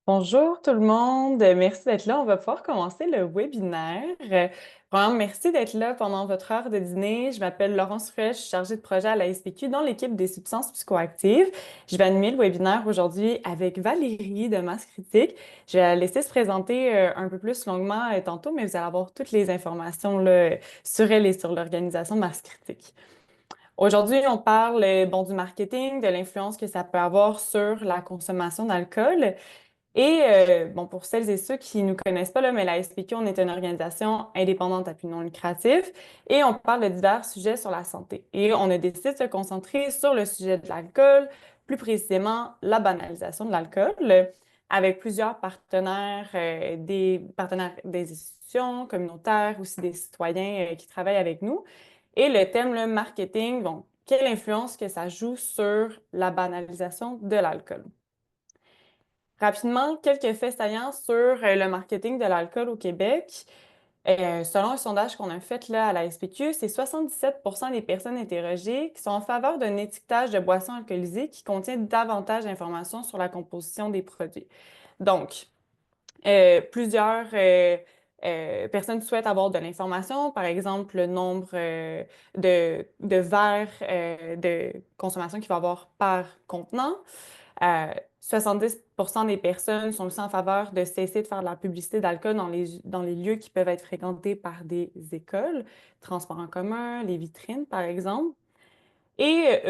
Bonjour tout le monde, merci d'être là. On va pouvoir commencer le webinaire. Vraiment, merci d'être là pendant votre heure de dîner. Je m'appelle Laurence Ruel, je suis chargée de projet à la SPQ dans l'équipe des substances psychoactives. Je vais animer le webinaire aujourd'hui avec Valérie de Masse Critique. Je vais la laisser se présenter un peu plus longuement tantôt, mais vous allez avoir toutes les informations là, sur elle et sur l'organisation de Masse Critique. Aujourd'hui, on parle bon, du marketing, de l'influence que ça peut avoir sur la consommation d'alcool. Et bon, pour celles et ceux qui ne nous connaissent pas, là, mais la SPQ, on est une organisation indépendante à but non lucratif et on parle de divers sujets sur la santé. Et on a décidé de se concentrer sur le sujet de l'alcool, plus précisément la banalisation de l'alcool, avec plusieurs partenaires, des partenaires des institutions communautaires, aussi des citoyens qui travaillent avec nous. Et le thème, le marketing, bon, quelle influence que ça joue sur la banalisation de l'alcool. Rapidement, quelques faits saillants sur le marketing de l'alcool au Québec. Selon un sondage qu'on a fait là, à la SPQ, c'est 77% des personnes interrogées qui sont en faveur d'un étiquetage de boissons alcoolisées qui contient davantage d'informations sur la composition des produits. Donc, plusieurs personnes souhaitent avoir de l'information, par exemple le nombre de verres de consommation qu'il va y avoir par contenant. 70% des personnes sont aussi en faveur de cesser de faire de la publicité d'alcool dans les lieux qui peuvent être fréquentés par des écoles, transports en commun, les vitrines, par exemple. Et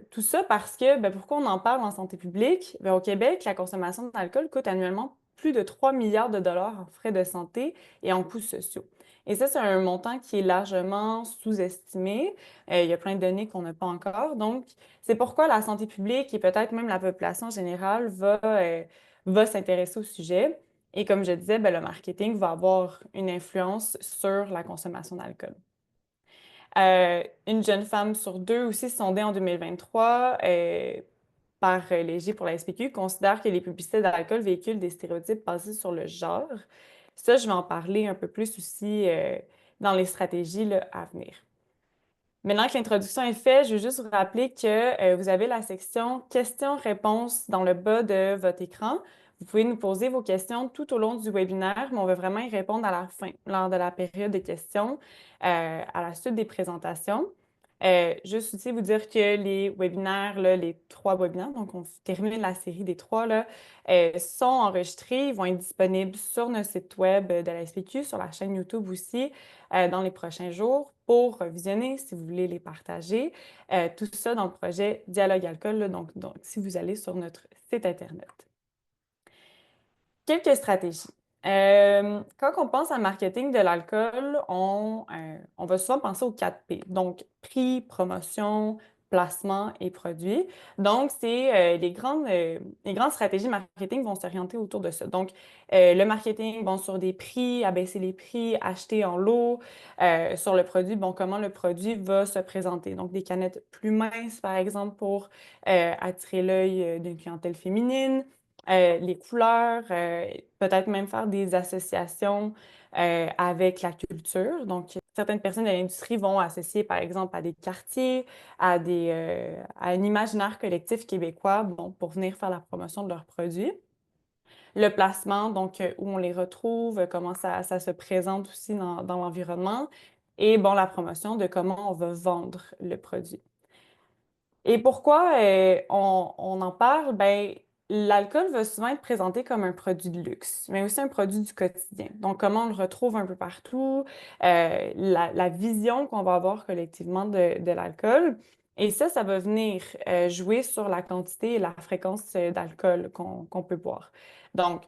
tout ça parce que, ben, pourquoi on en parle en santé publique? Ben, au Québec, la consommation d'alcool coûte annuellement plus de 3 milliards de dollars en frais de santé et en coûts sociaux. Et ça, c'est un montant qui est largement sous-estimé. Il y a plein de données qu'on n'a pas encore. Donc, c'est pourquoi la santé publique et peut-être même la population générale va s'intéresser au sujet. Et comme je disais, ben, le marketing va avoir une influence sur la consommation d'alcool. Une jeune femme sur deux aussi sondée en 2023 par Léger pour la SPQ considère que les publicités d'alcool véhiculent des stéréotypes basés sur le genre. Ça, je vais en parler un peu plus aussi dans les stratégies là, à venir. Maintenant que l'introduction est faite, je veux juste vous rappeler que vous avez la section questions-réponses dans le bas de votre écran. Vous pouvez nous poser vos questions tout au long du webinaire, mais on va vraiment y répondre à la fin, lors de la période de questions, à la suite des présentations. Juste aussi vous dire que les webinaires, là, les 3 webinaires, donc on termine la série des 3, là, sont enregistrés. Ils vont être disponibles sur notre site web de la SPQ, sur la chaîne YouTube aussi, dans les prochains jours pour visionner si vous voulez les partager. Tout ça dans le projet Dialogue Alcool, là, donc si vous allez sur notre site Internet. Quelques stratégies. Quand on pense à marketing de l'alcool, on va souvent penser aux 4 P. Donc, prix, promotion, placement et produit. Donc, les grandes stratégies marketing vont s'orienter autour de ça. Donc, le marketing, bon, sur des prix, abaisser les prix, acheter en lot. Sur le produit, bon, comment le produit va se présenter. Donc, des canettes plus minces, par exemple, pour attirer l'œil d'une clientèle féminine, les couleurs, peut-être même faire des associations avec la culture. Donc, certaines personnes de l'industrie vont associer, par exemple, à des quartiers, à un imaginaire collectif québécois, bon, pour venir faire la promotion de leurs produits. Le placement, donc, où on les retrouve, comment ça se présente aussi dans l'environnement. Et bon, la promotion de comment on va vendre le produit. Et pourquoi on en parle? Ben, l'alcool va souvent être présenté comme un produit de luxe, mais aussi un produit du quotidien. Donc, comment on le retrouve un peu partout, la vision qu'on va avoir collectivement de l'alcool. Et ça va venir jouer sur la quantité et la fréquence d'alcool qu'on peut boire. Donc,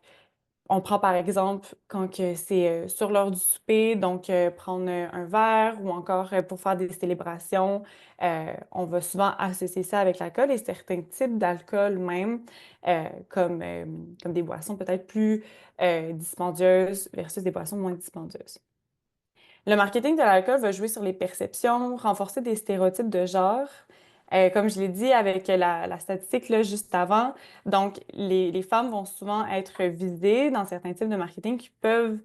on prend par exemple quand que c'est sur l'heure du souper, donc prendre un verre ou encore pour faire des célébrations. On va souvent associer ça avec l'alcool et certains types d'alcool même, comme des boissons peut-être plus dispendieuses versus des boissons moins dispendieuses. Le marketing de l'alcool va jouer sur les perceptions, renforcer des stéréotypes de genre. Comme je l'ai dit avec la statistique là, juste avant, donc les femmes vont souvent être visées dans certains types de marketing qui peuvent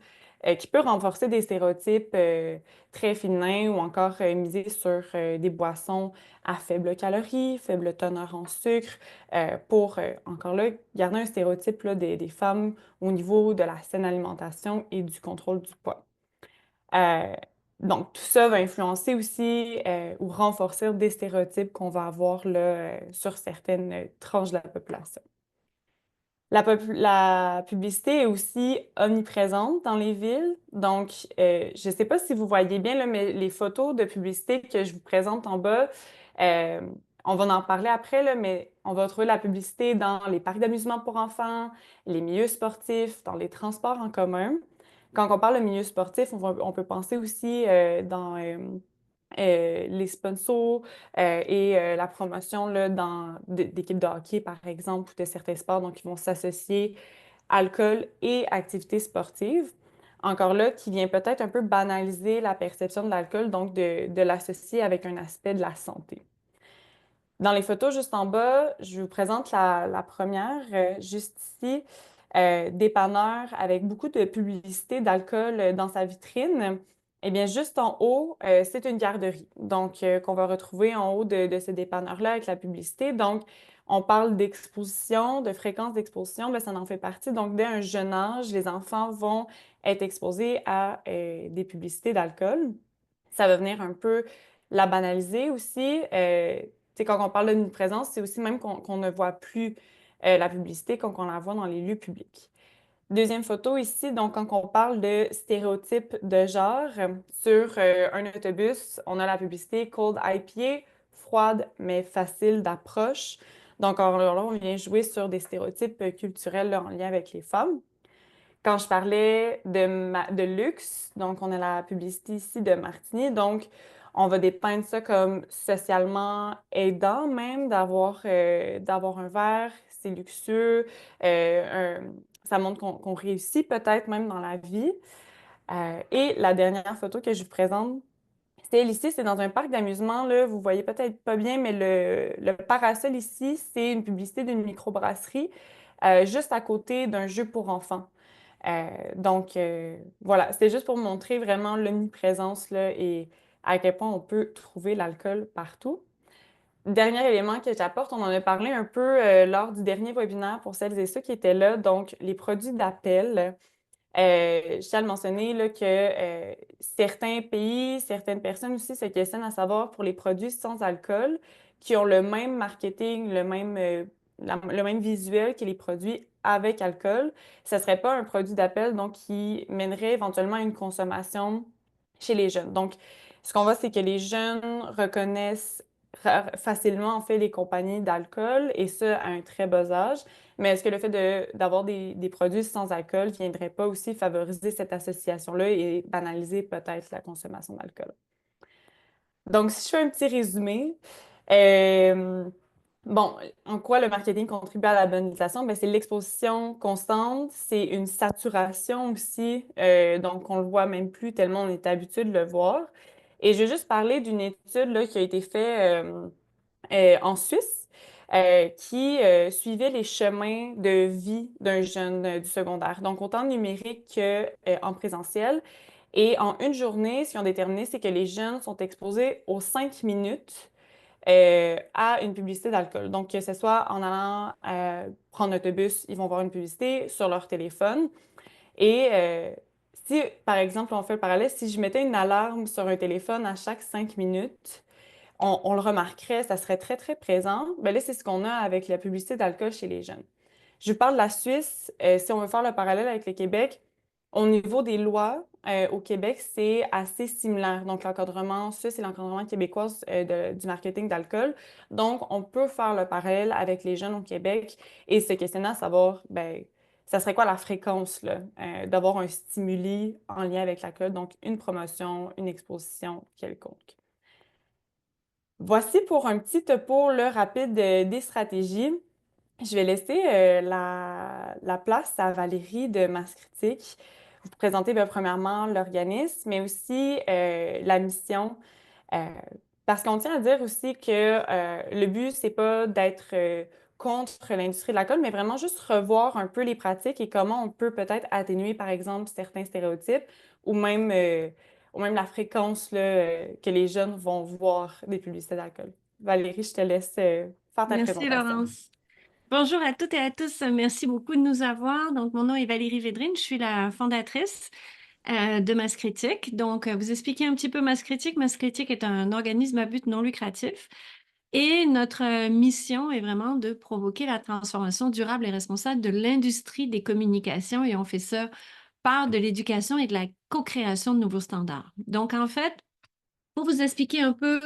qui peut renforcer des stéréotypes très féminins ou encore miser sur des boissons à faible calorie, faible teneur en sucre, pour, encore là, garder un stéréotype là, des femmes au niveau de la saine alimentation et du contrôle du poids. Euh, donc, tout ça va influencer aussi ou renforcer des stéréotypes qu'on va avoir là, sur certaines tranches de la population. La publicité est aussi omniprésente dans les villes. Donc, je ne sais pas si vous voyez bien, là, mais les photos de publicité que je vous présente en bas, euh, on va en parler après, là, mais on va trouver la publicité dans les parcs d'amusement pour enfants, les milieux sportifs, dans les transports en commun. Quand on parle de milieu sportif, on peut penser aussi dans les sponsors et la promotion là, d'équipes de hockey, par exemple, ou de certains sports. Donc, ils vont s'associer alcool et activité sportive. Encore là, qui vient peut-être un peu banaliser la perception de l'alcool, donc de l'associer avec un aspect de la santé. Dans les photos juste en bas, je vous présente la première, juste ici, dépanneur avec beaucoup de publicité d'alcool dans sa vitrine. Eh bien, juste en haut, c'est une garderie, donc qu'on va retrouver en haut de ce dépanneur-là avec la publicité. Donc, on parle d'exposition, de fréquence d'exposition, bien, ça en fait partie. Donc, dès un jeune âge, les enfants vont être exposés à des publicités d'alcool. Ça va venir un peu la banaliser aussi. Tu sais, quand on parle d'omniprésence, c'est aussi même qu'on ne voit plus la publicité quand on la voit dans les lieux publics. Deuxième photo ici, donc quand on parle de stéréotypes de genre, sur un autobus, on a la publicité Cold IPA, froide mais facile d'approche. Donc alors là, on vient jouer sur des stéréotypes culturels là, en lien avec les femmes. Quand je parlais de luxe, donc on a la publicité ici de Martini, donc on va dépeindre ça comme socialement aidant même d'avoir un verre, c'est luxueux, ça montre qu'on réussit peut-être même dans la vie. Et la dernière photo que je vous présente, celle ici, c'est dans un parc d'amusement, là, vous voyez peut-être pas bien, mais le parasol ici, c'est une publicité d'une microbrasserie juste à côté d'un jeu pour enfants. Voilà, c'était juste pour montrer vraiment l'omniprésence là, et à quel point on peut trouver l'alcool partout. Dernier élément que j'apporte, on en a parlé un peu lors du dernier webinaire pour celles et ceux qui étaient là, donc les produits d'appel. Je tiens à le mentionner là, que certains pays, certaines personnes aussi se questionnent à savoir pour les produits sans alcool qui ont le même marketing, le même visuel que les produits avec alcool. Ce ne serait pas un produit d'appel donc qui mènerait éventuellement à une consommation chez les jeunes. Donc, ce qu'on voit, c'est que les jeunes reconnaissent facilement en fait les compagnies d'alcool et ça à un très bas âge. Mais est-ce que le fait d'avoir des produits sans alcool ne viendrait pas aussi favoriser cette association-là et banaliser peut-être la consommation d'alcool? Donc, si je fais un petit résumé, euh, bon, en quoi le marketing contribue à la banalisation? Ben, c'est l'exposition constante, c'est une saturation aussi, donc on le voit même plus tellement on est habitué de le voir. Et je vais juste parler d'une étude là, qui a été faite en Suisse qui suivait les chemins de vie d'un jeune du secondaire, donc autant numérique qu'en présentiel. Et en une journée, ce qu'ils ont déterminé, c'est que les jeunes sont exposés aux 5 minutes à une publicité d'alcool. Donc, que ce soit en allant prendre l'autobus, ils vont voir une publicité sur leur téléphone. Et si, par exemple, on fait le parallèle, si je mettais une alarme sur un téléphone à chaque 5 minutes, on le remarquerait, ça serait très, très présent. Ben là, c'est ce qu'on a avec la publicité d'alcool chez les jeunes. Je parle de la Suisse. Si on veut faire le parallèle avec le Québec, au niveau des lois, au Québec, c'est assez similaire. Donc, l'encadrement suisse et l'encadrement québécois du marketing d'alcool. Donc, on peut faire le parallèle avec les jeunes au Québec et se questionner à savoir, ben, ça serait quoi la fréquence là, d'avoir un stimuli en lien avec l'alcool, donc une promotion, une exposition quelconque. Voici pour un petit topo là, rapide des stratégies. Je vais laisser la place à Valérie de Masse Critique. Vous présenter bien, premièrement l'organisme, mais aussi la mission. Euh, Parce qu'on tient à dire aussi que le but, c'est pas d'être contre l'industrie de l'alcool, mais vraiment juste revoir un peu les pratiques et comment on peut peut-être atténuer, par exemple, certains stéréotypes ou même la fréquence là, que les jeunes vont voir des publicités d'alcool. Valérie, je te laisse faire ta Merci présentation. Laurence. Bonjour à toutes et à tous. Merci beaucoup de nous avoir. Donc, mon nom est Valérie Védrine. Je suis la fondatrice de Masse Critique. Donc, vous expliquer un petit peu Masse Critique. Masse Critique est un organisme à but non lucratif. Et notre mission est vraiment de provoquer la transformation durable et responsable de l'industrie des communications. Et on fait ça par de l'éducation et de la co-création de nouveaux standards. Donc, en fait, pour vous expliquer un peu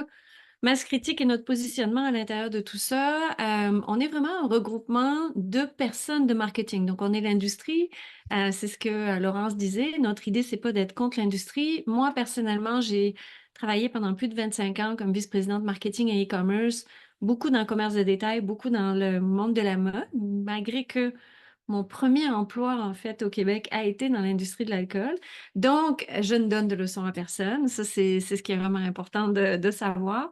Masse Critique et notre positionnement à l'intérieur de tout ça, on est vraiment un regroupement de personnes de marketing. Donc, on est l'industrie. C'est ce que Laurence disait. Notre idée, c'est pas d'être contre l'industrie. Moi, personnellement, j'ai travaillé pendant plus de 25 ans comme vice-présidente marketing et e-commerce, beaucoup dans le commerce de détail, beaucoup dans le monde de la mode, malgré que mon premier emploi, en fait, au Québec a été dans l'industrie de l'alcool. Donc, je ne donne de leçons à personne. Ça, c'est ce qui est vraiment important de savoir.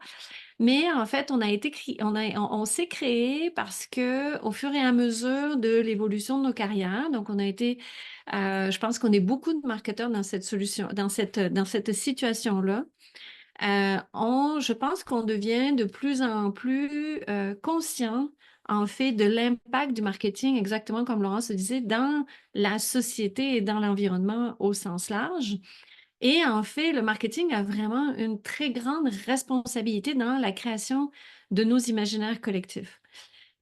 Mais en fait, on s'est créé parce que au fur et à mesure de l'évolution de nos carrières, donc on a été, je pense qu'on est beaucoup de marketeurs dans cette solution, dans cette situation-là. Je pense qu'on devient de plus en plus conscient, en fait, de l'impact du marketing, exactement comme Laurence le disait, dans la société et dans l'environnement au sens large. Et en fait, le marketing a vraiment une très grande responsabilité dans la création de nos imaginaires collectifs.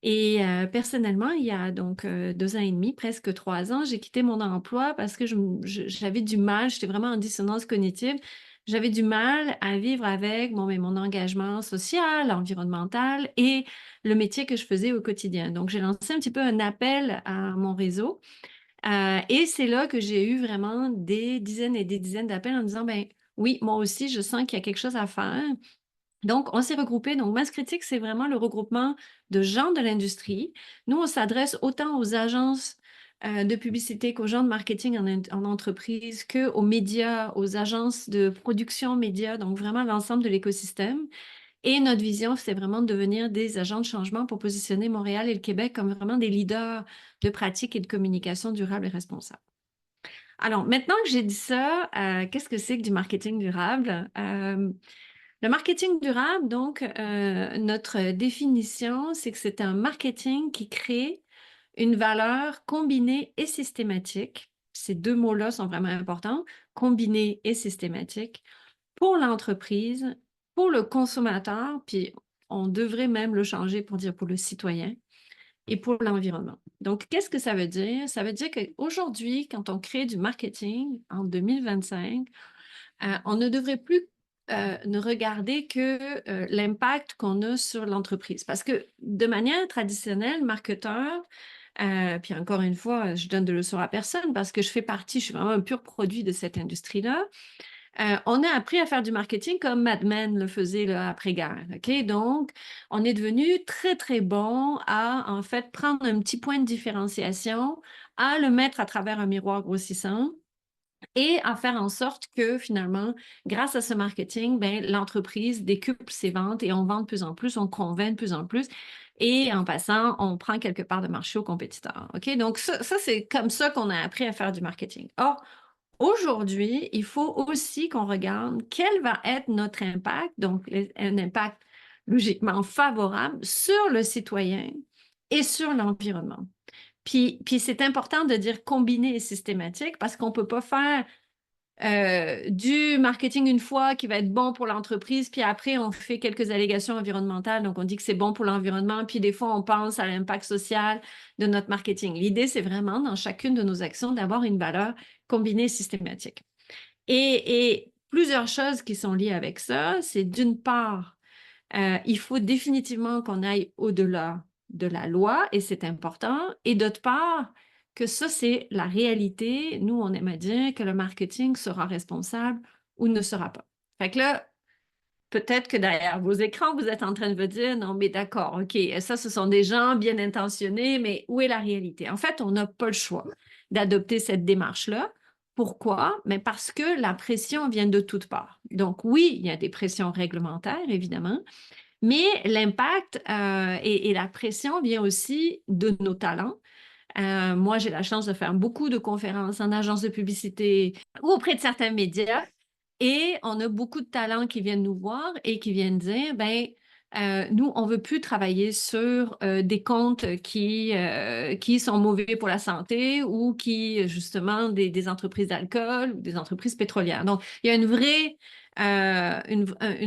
Et personnellement, il y a donc 2 ans et demi, presque 3 ans, j'ai quitté mon emploi parce que j'avais du mal, j'étais vraiment en dissonance cognitive. J'avais du mal à vivre avec mon engagement social, environnemental et le métier que je faisais au quotidien. Donc, j'ai lancé un petit peu un appel à mon réseau et c'est là que j'ai eu vraiment des dizaines et des dizaines d'appels en disant, ben oui, moi aussi, je sens qu'il y a quelque chose à faire. Donc, on s'est regroupés. Donc, Masse Critique, c'est vraiment le regroupement de gens de l'industrie. Nous, on s'adresse autant aux agences de publicité qu'aux gens de marketing en entreprise, qu'aux médias, aux agences de production médias, donc vraiment l'ensemble de l'écosystème. Et notre vision, c'est vraiment de devenir des agents de changement pour positionner Montréal et le Québec comme vraiment des leaders de pratiques et de communication durable et responsable. Alors, maintenant que j'ai dit ça, qu'est-ce que c'est que du marketing durable? Le marketing durable, donc, notre définition, c'est que c'est un marketing qui crée une valeur combinée et systématique. Ces deux mots-là sont vraiment importants, combinée et systématique, pour l'entreprise, pour le consommateur, puis on devrait même le changer pour dire pour le citoyen et pour l'environnement. Donc, qu'est-ce que ça veut dire? Ça veut dire qu'aujourd'hui, quand on crée du marketing en 2025, on ne devrait plus ne regarder que l'impact qu'on a sur l'entreprise. Parce que de manière traditionnelle, marketeur, puis encore une fois, je donne de leçons à personne parce que je suis vraiment un pur produit de cette industrie-là. On a appris à faire du marketing comme Mad Men le faisait là, après-guerre. OK? Donc, on est devenu très, très bon à, en fait, prendre un petit point de différenciation, à le mettre à travers un miroir grossissant et à faire en sorte que finalement, grâce à ce marketing, ben, l'entreprise décuple ses ventes et on vend de plus en plus, on convainc de plus en plus. Et en passant, on prend quelque part de marché aux compétiteurs. OK? Donc, ça c'est comme ça qu'on a appris à faire du marketing. Or, aujourd'hui, il faut aussi qu'on regarde quel va être notre impact, donc un impact logiquement favorable sur le citoyen et sur l'environnement. Puis c'est important de dire combiné et systématique parce qu'on ne peut pas faire du marketing une fois qui va être bon pour l'entreprise, puis après on fait quelques allégations environnementales, donc on dit que c'est bon pour l'environnement, puis des fois on pense à l'impact social de notre marketing. L'idée, c'est vraiment dans chacune de nos actions d'avoir une valeur combinée et systématique. Et plusieurs choses qui sont liées avec ça, c'est d'une part, il faut définitivement qu'on aille au-delà de la loi, et c'est important. Et d'autre part, que ça, c'est la réalité. Nous, on aime à dire que le marketing sera responsable ou ne sera pas. Fait que là, peut-être que derrière vos écrans, vous êtes en train de vous dire, non, mais d'accord, OK, ça, ce sont des gens bien intentionnés, mais où est la réalité? En fait, on n'a pas le choix d'adopter cette démarche-là. Pourquoi? Mais parce que la pression vient de toutes parts. Donc oui, il y a des pressions réglementaires, évidemment, Mais l'impact et la pression vient aussi de nos talents. Moi, j'ai la chance de faire beaucoup de conférences en agence de publicité ou auprès de certains médias. Et on a beaucoup de talents qui viennent nous voir et qui viennent dire, ben, nous, on veut plus travailler sur des comptes qui sont mauvais pour la santé ou qui, justement, des entreprises d'alcool ou des entreprises pétrolières. Donc, il y a une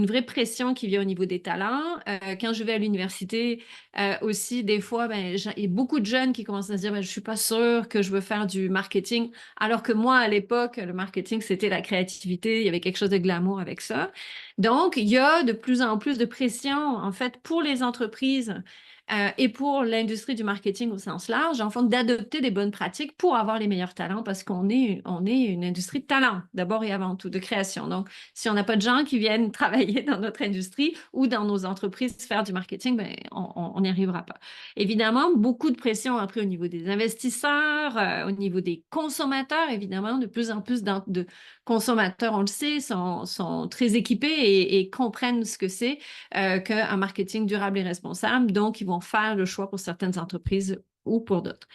vraie pression qui vient au niveau des talents. Quand je vais à l'université, aussi, des fois, ben, il y a beaucoup de jeunes qui commencent à se dire, ben, je suis pas sûre que je veux faire du marketing. Alors que moi, à l'époque, le marketing, c'était la créativité. Il y avait quelque chose de glamour avec ça. Donc, il y a de plus en plus de pression, en fait, pour les entreprises et pour l'industrie du marketing au sens large, en fait, d'adopter des bonnes pratiques pour avoir les meilleurs talents parce on est une industrie de talent, d'abord et avant tout, de création. Donc, si on n'a pas de gens qui viennent travailler dans notre industrie ou dans nos entreprises faire du marketing, ben, on n'y arrivera pas. Évidemment, beaucoup de pression après au niveau des investisseurs, au niveau des consommateurs, évidemment, de plus en plus de consommateurs, on le sait, sont très équipés et comprennent ce que c'est qu'un marketing durable et responsable. Donc, ils vont faire le choix pour certaines entreprises ou pour d'autres.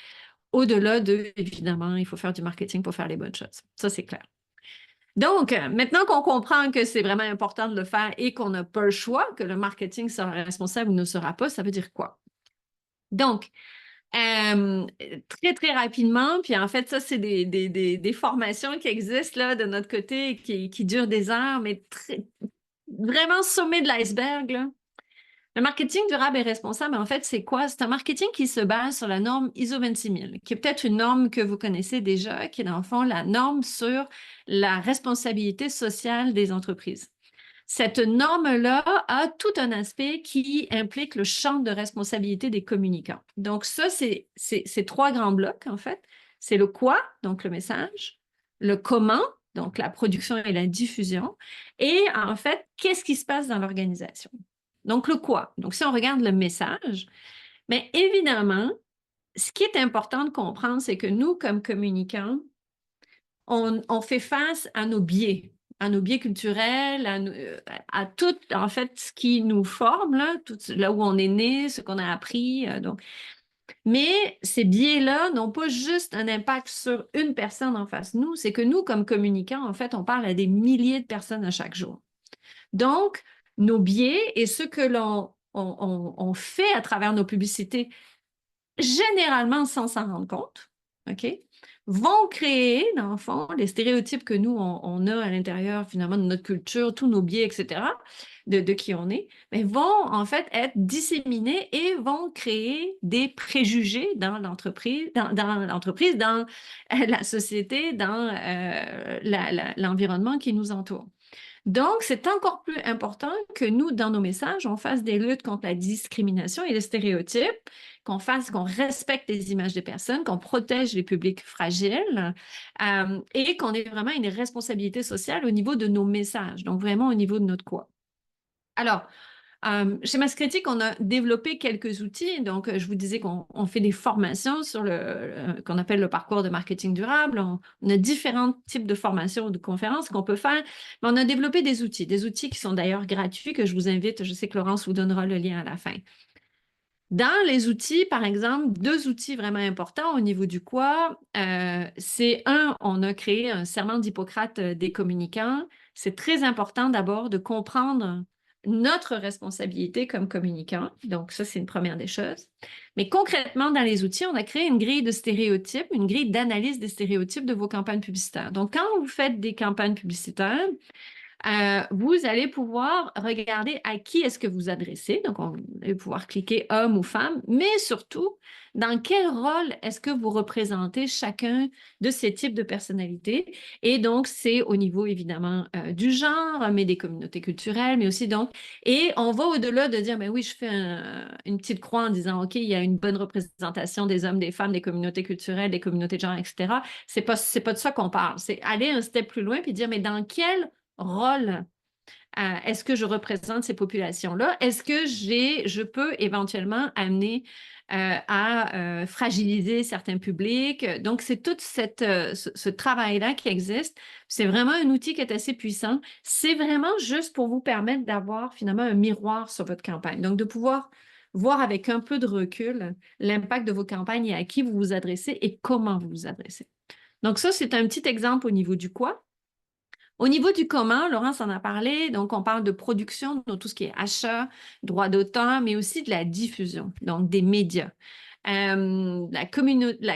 Au-delà de, évidemment, il faut faire du marketing pour faire les bonnes choses. Ça, c'est clair. Donc, maintenant qu'on comprend que c'est vraiment important de le faire et qu'on n'a pas le choix, que le marketing sera responsable ou ne sera pas, ça veut dire quoi? Donc, très, très rapidement, puis en fait, ça, c'est des formations qui existent là, de notre côté qui durent des heures, mais vraiment sommet de l'iceberg, là. Le marketing durable et responsable, en fait, c'est quoi? C'est un marketing qui se base sur la norme ISO 26000, qui est peut-être une norme que vous connaissez déjà, qui est dans le fond la norme sur la responsabilité sociale des entreprises. Cette norme-là a tout un aspect qui implique le champ de responsabilité des communicants. Donc ça, c'est trois grands blocs, en fait. C'est le quoi, donc le message, le comment, donc la production et la diffusion, et en fait, qu'est-ce qui se passe dans l'organisation. Donc le quoi. Donc si on regarde le message, bien évidemment, ce qui est important de comprendre, c'est que nous, comme communicants, on fait face à nos biais culturels, à tout, en fait, ce qui nous forme, là, tout, là où on est né, ce qu'on a appris. Donc. Mais ces biais-là n'ont pas juste un impact sur une personne en face de nous, c'est que nous, comme communicants, en fait, on parle à des milliers de personnes à chaque jour. Donc, nos biais et ce que on fait à travers nos publicités, généralement sans s'en rendre compte, OK, vont créer, dans le fond, les stéréotypes que nous, on a à l'intérieur, finalement, de notre culture, tous nos biais, etc., de qui on est, mais vont, en fait, être disséminés et vont créer des préjugés dans l'entreprise, dans la société, dans l'environnement qui nous entoure. Donc, c'est encore plus important que nous, dans nos messages, on fasse des luttes contre la discrimination et les stéréotypes, qu'on respecte les images des personnes, qu'on protège les publics fragiles et qu'on ait vraiment une responsabilité sociale au niveau de nos messages, donc vraiment au niveau de notre quoi. Alors, chez Masscritique, on a développé quelques outils. Donc, je vous disais qu'on fait des formations sur qu'on appelle le parcours de marketing durable. On a différents types de formations ou de conférences qu'on peut faire. Mais on a développé des outils qui sont d'ailleurs gratuits, que je vous invite. Je sais que Laurence vous donnera le lien à la fin. Dans les outils, par exemple, deux outils vraiment importants au niveau du quoi, c'est on a créé un serment d'Hippocrate des communicants. C'est très important d'abord de comprendre notre responsabilité comme communicants. Donc, ça, c'est une première des choses. Mais concrètement, dans les outils, on a créé une grille de stéréotypes, une grille d'analyse des stéréotypes de vos campagnes publicitaires. Donc, quand vous faites des campagnes publicitaires, vous allez pouvoir regarder à qui est-ce que vous adressez. Donc, on va pouvoir cliquer homme ou femme, mais surtout, dans quel rôle est-ce que vous représentez chacun de ces types de personnalités. Et donc, c'est au niveau, évidemment, du genre, mais des communautés culturelles, mais aussi donc, et on va au-delà de dire, ben oui, je fais une petite croix en disant, OK, il y a une bonne représentation des hommes, des femmes, des communautés culturelles, des communautés de genre, etc. C'est pas de ça qu'on parle. C'est aller un step plus loin puis dire, mais dans quel rôle Est-ce que je représente ces populations-là? Est-ce que je peux éventuellement amener à fragiliser certains publics? Donc, c'est tout ce travail-là qui existe. C'est vraiment un outil qui est assez puissant. C'est vraiment juste pour vous permettre d'avoir finalement un miroir sur votre campagne. Donc, de pouvoir voir avec un peu de recul l'impact de vos campagnes et à qui vous vous adressez et comment vous vous adressez. Donc, ça, c'est un petit exemple au niveau du quoi. Au niveau du comment, Laurence en a parlé, donc on parle de production, donc tout ce qui est achat, droit d'auteur, mais aussi de la diffusion, donc des médias, la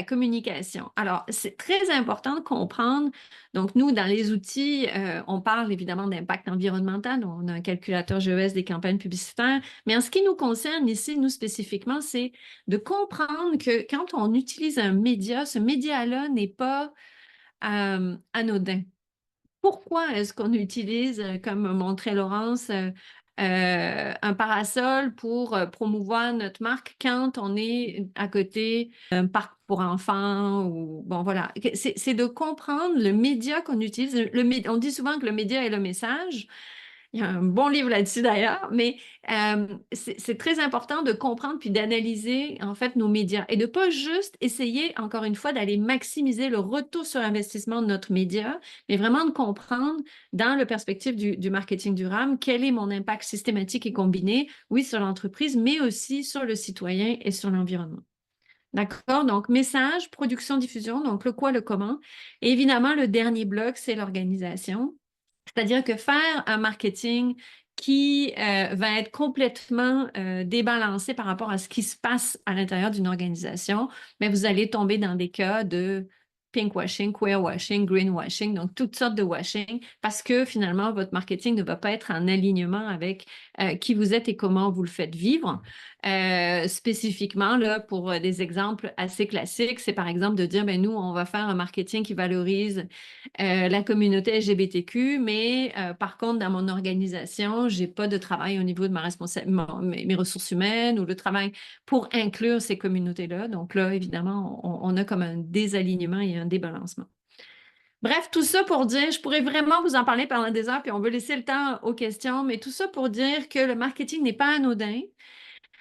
communication. Alors, c'est très important de comprendre, donc nous, dans les outils, on parle évidemment d'impact environnemental, donc on a un calculateur GES des campagnes publicitaires, mais en ce qui nous concerne ici, nous spécifiquement, c'est de comprendre que quand on utilise un média, ce média-là n'est pas anodin. Pourquoi est-ce qu'on utilise, comme montrait Laurence, un parasol pour promouvoir notre marque quand on est à côté d'un parc pour enfants ou bon voilà. C'est de comprendre le média qu'on utilise. On dit souvent que le média est le message. Il y a un bon livre là-dessus d'ailleurs, mais c'est très important de comprendre puis d'analyser en fait nos médias et de pas juste essayer, encore une fois, d'aller maximiser le retour sur investissement de notre média, mais vraiment de comprendre dans le perspective du marketing durable, quel est mon impact systématique et combiné, oui, sur l'entreprise, mais aussi sur le citoyen et sur l'environnement. D'accord? Donc, message, production, diffusion, donc le quoi, le comment. Et évidemment, le dernier bloc, c'est l'organisation. C'est-à-dire que faire un marketing qui va être complètement débalancé par rapport à ce qui se passe à l'intérieur d'une organisation, mais vous allez tomber dans des cas de pinkwashing, queerwashing, greenwashing, donc toutes sortes de washing, parce que finalement, votre marketing ne va pas être en alignement avec qui vous êtes et comment vous le faites vivre. Spécifiquement, là, pour des exemples assez classiques, c'est par exemple de dire, ben, nous, on va faire un marketing qui valorise la communauté LGBTQ, mais par contre, dans mon organisation, j'ai pas de travail au niveau de mes ressources humaines ou le travail pour inclure ces communautés-là. Donc là, évidemment, on a comme un désalignement et un débalancement. Bref, tout ça pour dire, je pourrais vraiment vous en parler pendant des heures, puis on veut laisser le temps aux questions, mais tout ça pour dire que le marketing n'est pas anodin.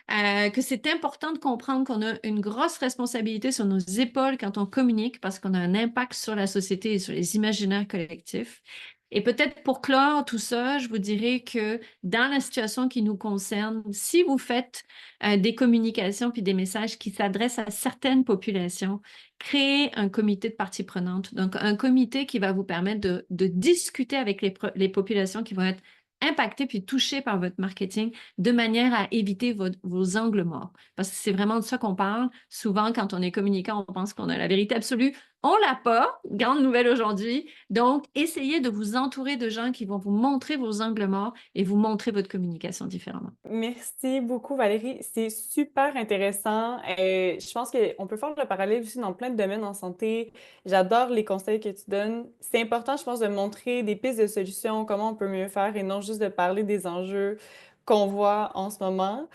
Que c'est important de comprendre qu'on a une grosse responsabilité sur nos épaules quand on communique parce qu'on a un impact sur la société et sur les imaginaires collectifs. Et peut-être pour clore tout ça, je vous dirais que dans la situation qui nous concerne, si vous faites des communications puis des messages qui s'adressent à certaines populations, créez un comité de parties prenantes. Donc, un comité qui va vous permettre de discuter avec les populations qui vont être impactées puis touchées par votre marketing de manière à éviter vos angles morts. Parce que c'est vraiment de ça qu'on parle. Souvent, quand on est communicant, on pense qu'on a la vérité absolue. On l'a pas. Grande nouvelle aujourd'hui. Donc, essayez de vous entourer de gens qui vont vous montrer vos angles morts et vous montrer votre communication différemment. Merci beaucoup, Valérie. C'est super intéressant. Je pense qu'on peut faire le parallèle aussi dans plein de domaines en santé. J'adore les conseils que tu donnes. C'est important, je pense, de montrer des pistes de solutions, comment on peut mieux faire et non juste de parler des enjeux qu'on voit en ce moment.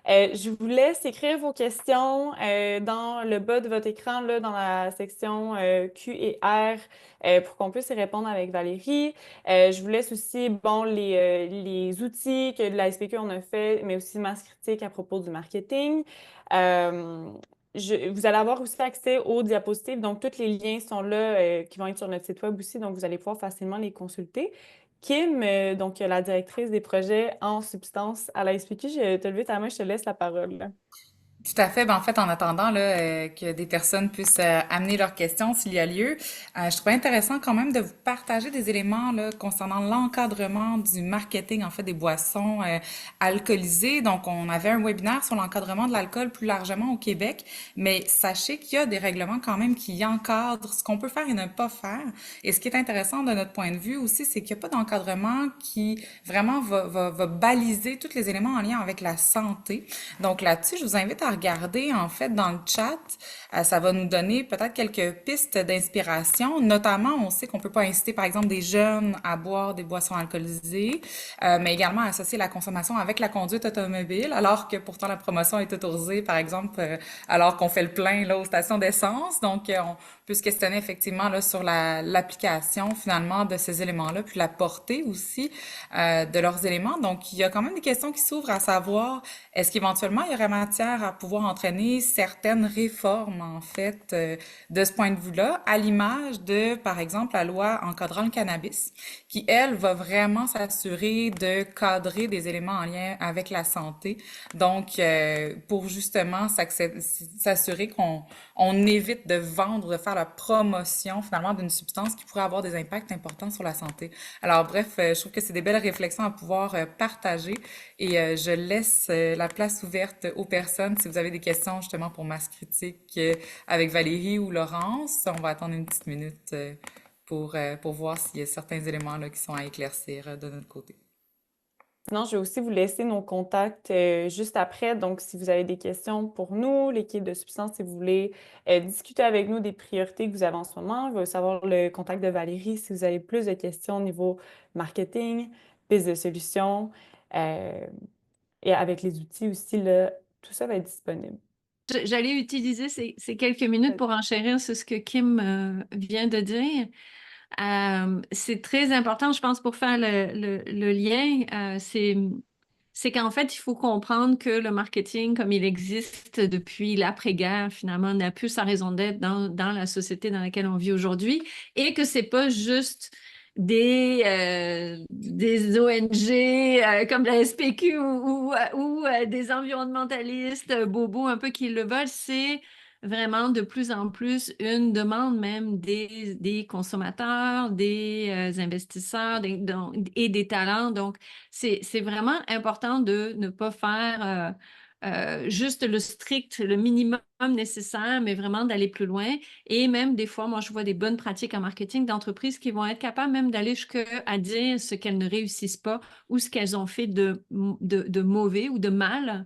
Je vous laisse écrire vos questions dans le bas de votre écran, là, dans la section Q et R, pour qu'on puisse y répondre avec Valérie. Je vous laisse aussi, bon, les outils que de la SPQ on a fait, mais aussi masse critique à propos du marketing. Euh, vous allez avoir aussi accès aux diapositives, donc tous les liens sont là, qui vont être sur notre site web aussi, donc vous allez pouvoir facilement les consulter. Kim, donc la directrice des projets en substance à la SPQ, je te lever ta main, je te laisse la parole, là. Tout à fait. Ben, en fait, en attendant là, que des personnes puissent amener leurs questions s'il y a lieu, je trouvais intéressant quand même de vous partager des éléments là, concernant l'encadrement du marketing, en fait, des boissons alcoolisées. Donc, on avait un webinaire sur l'encadrement de l'alcool plus largement au Québec, mais sachez qu'il y a des règlements quand même qui encadrent ce qu'on peut faire et ne pas faire. Et ce qui est intéressant de notre point de vue aussi, c'est qu'il n'y a pas d'encadrement qui vraiment va baliser tous les éléments en lien avec la santé. Donc là-dessus, je vous invite à regarder en fait dans le chat. Ça va nous donner peut-être quelques pistes d'inspiration. Notamment, on sait qu'on peut pas inciter par exemple des jeunes à boire des boissons alcoolisées, mais également associer la consommation avec la conduite automobile, alors que pourtant la promotion est autorisée par exemple alors qu'on fait le plein là aux stations d'essence. Donc on peut se questionner effectivement là sur l'application finalement de ces éléments-là, puis la portée aussi de leurs éléments. Donc, il y a quand même des questions qui s'ouvrent à savoir, est-ce qu'éventuellement, il y aurait matière à pouvoir entraîner certaines réformes, en fait, de ce point de vue-là, à l'image de, par exemple, la loi encadrant le cannabis, qui, elle, va vraiment s'assurer de cadrer des éléments en lien avec la santé. Donc, pour justement s'assurer qu'on évite de vendre, de faire la promotion, finalement, d'une substance qui pourrait avoir des impacts importants sur la santé. Alors bref, je trouve que c'est des belles réflexions à pouvoir partager et je laisse la place ouverte aux personnes. Si vous avez des questions justement pour Masse Critique avec Valérie ou Laurence, on va attendre une petite minute pour voir s'il y a certains éléments là qui sont à éclaircir de notre côté. Sinon, je vais aussi vous laisser nos contacts juste après. Donc, si vous avez des questions pour nous, l'équipe de Substance, si vous voulez discuter avec nous des priorités que vous avez en ce moment, je vais aussi avoir le contact de Valérie si vous avez plus de questions au niveau marketing, piste de solutions, euh, et avec les outils aussi, là, tout ça va être disponible. J'allais utiliser ces quelques minutes pour enchérir sur ce que Kim vient de dire. C'est très important, je pense, pour faire le lien. C'est qu'en fait, il faut comprendre que le marketing, comme il existe depuis l'après-guerre, finalement, n'a plus sa raison d'être dans la société dans laquelle on vit aujourd'hui et que c'est pas juste des ONG comme la SPQ ou des environnementalistes bobos un peu qui le veulent, c'est vraiment de plus en plus une demande même des consommateurs, des investisseurs et des talents. Donc, c'est vraiment important de ne pas faire juste le strict, le minimum nécessaire, mais vraiment d'aller plus loin. Et même des fois, moi, je vois des bonnes pratiques en marketing d'entreprises qui vont être capables même d'aller jusqu'à dire ce qu'elles ne réussissent pas ou ce qu'elles ont fait de mauvais ou de mal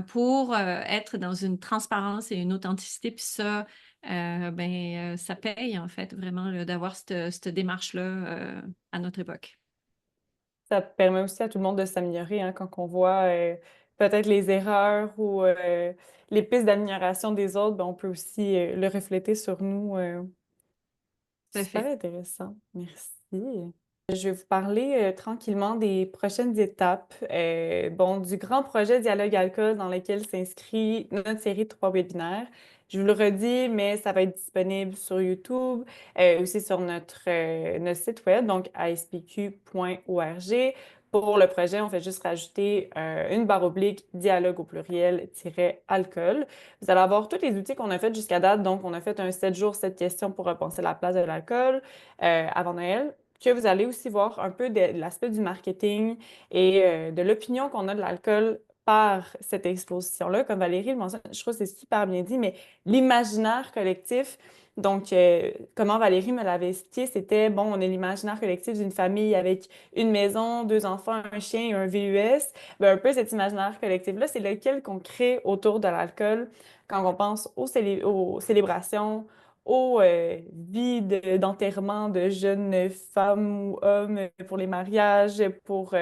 pour être dans une transparence et une authenticité. Puis ça, ça paye en fait vraiment d'avoir cette démarche-là à notre époque. Ça permet aussi à tout le monde de s'améliorer hein, quand on voit peut-être les erreurs ou les pistes d'amélioration des autres, ben, on peut aussi le refléter sur nous. Tout à Super fait. intéressant. Merci. Je vais vous parler tranquillement des prochaines étapes. Bon, du grand projet Dialogue Alcool dans lequel s'inscrit notre série de 3 webinaires. Je vous le redis, mais ça va être disponible sur YouTube, aussi sur notre site web, donc aspq.org. Pour le projet, on fait juste rajouter une barre oblique dialogue au pluriel-alcool. Vous allez avoir tous les outils qu'on a fait jusqu'à date. Donc, on a fait un 7 jours, 7 questions pour repenser la place de l'alcool avant Noël, que vous allez aussi voir un peu de l'aspect du marketing et de l'opinion qu'on a de l'alcool par cette exposition-là. Comme Valérie le mentionne, je trouve que c'est super bien dit, mais l'imaginaire collectif, donc comment Valérie me l'avait expliqué, c'était, bon, on est l'imaginaire collectif d'une famille avec une maison, 2 enfants, un chien et un VUS. Ben, un peu cet imaginaire collectif-là, c'est lequel qu'on crée autour de l'alcool quand on pense aux célébrations, aux vies d'enterrement de jeunes femmes ou hommes pour les mariages, pour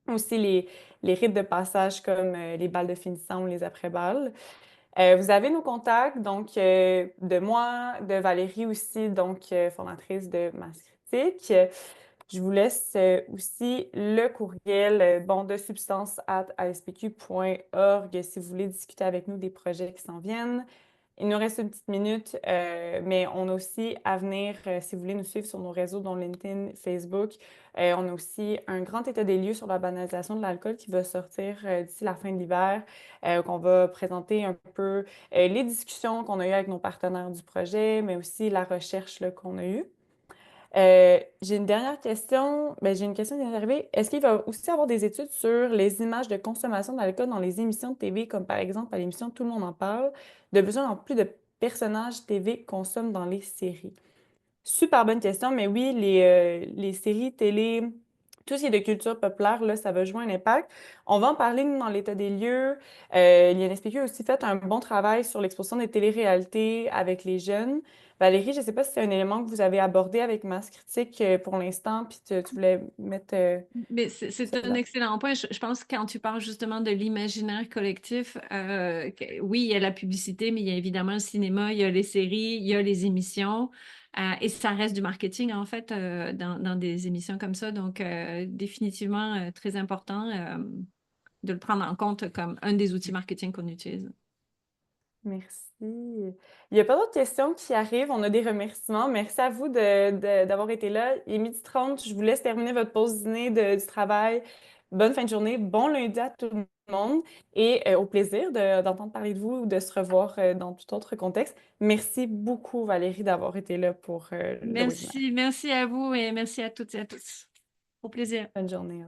aussi les rites de passage comme les balles de finissant ou les après-balles. Vous avez nos contacts, donc de moi, de Valérie aussi, donc fondatrice de Masse Critique. Je vous laisse aussi le courriel bon de substance@aspq.org si vous voulez discuter avec nous des projets qui s'en viennent. Il nous reste une petite minute, mais on a aussi à venir, si vous voulez nous suivre sur nos réseaux, dont LinkedIn, Facebook, on a aussi un grand état des lieux sur la banalisation de l'alcool qui va sortir d'ici la fin de l'hiver, qu'on va présenter un peu les discussions qu'on a eues avec nos partenaires du projet, mais aussi la recherche là, qu'on a eue. J'ai une dernière question. Ben, j'ai une question qui est arrivée. Est-ce qu'il va aussi avoir des études sur les images de consommation d'alcool dans les émissions de TV, comme par exemple à l'émission Tout le monde en parle, de plus en plus de personnages TV consomment dans les séries? Super bonne question, mais oui, les séries télé tout ce qui est de culture populaire, là, ça va jouer un impact. On va en parler, nous, dans l'état des lieux. L'INSPQ a aussi fait un bon travail sur l'exposition des téléréalités avec les jeunes. Valérie, je ne sais pas si c'est un élément que vous avez abordé avec Masse Critique pour l'instant, puis tu voulais mettre Mais c'est ça de un l'avant. excellent point. Je pense que quand tu parles justement de l'imaginaire collectif, oui, il y a la publicité, mais il y a évidemment le cinéma, il y a les séries, il y a les émissions, et ça reste du marketing en fait dans des émissions comme ça. Donc, définitivement très important de le prendre en compte comme un des outils marketing qu'on utilise. Merci. Il n'y a pas d'autres questions qui arrivent. On a des remerciements. Merci à vous d'avoir été là. Il est 12h30. Je vous laisse terminer votre pause dîner du travail. Bonne fin de journée. Bon lundi à tout le monde et au plaisir d'entendre parler de vous ou de se revoir dans tout autre contexte. Merci beaucoup, Valérie, d'avoir été là pour le webinaire. Merci à vous et merci à toutes et à tous. Au plaisir. Bonne journée.